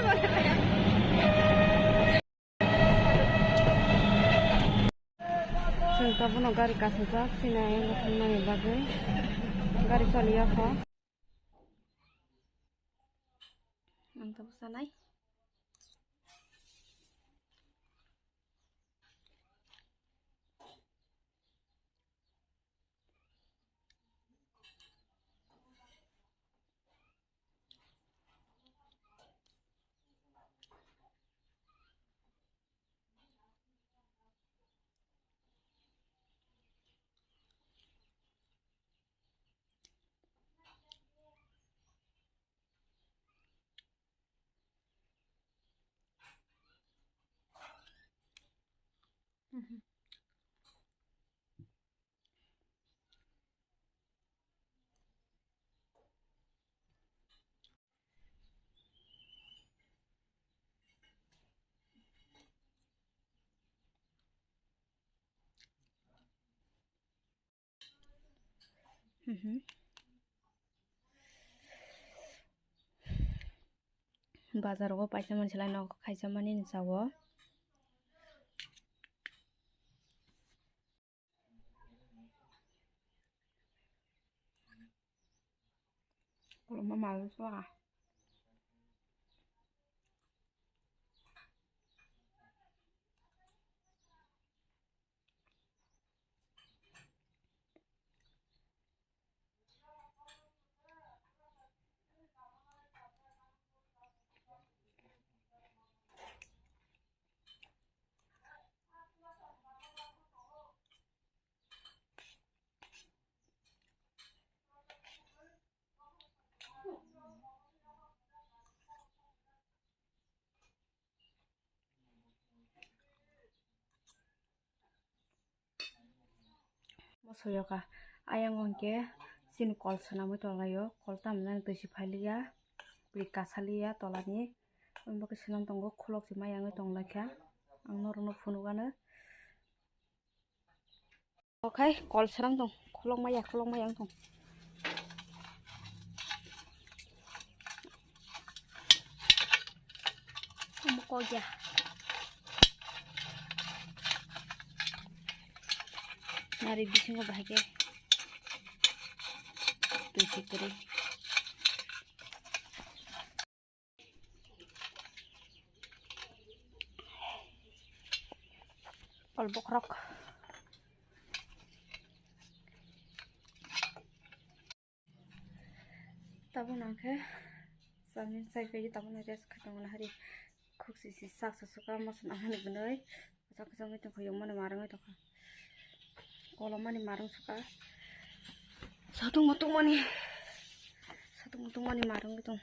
जों गाबोनाव गारि गाखोजा फैनाय थांनायनि बागै गारि सलियाख आंथ' सानाय बाजाराव पैसा मोनसेलाय न खायसा मानि जावो मामा सुआ mosoyoka ayang onke sin kol sanamui tolayo kol tamna toisi phaliya brika saliya tolani ombak sinam tongo khulok si mayangui tonglaikha ang norokno phunukano okai kol sanam tong khulok mayang tong koya nari bisingo bahage toisi kori kol bokrok tabun angke samin sai kaji tabun res khatong hari khuksi si sak suka mosan ahani benoi sak sangi tong khoyong mane marang to kolom mani marang suka satung mutung mani marang gitu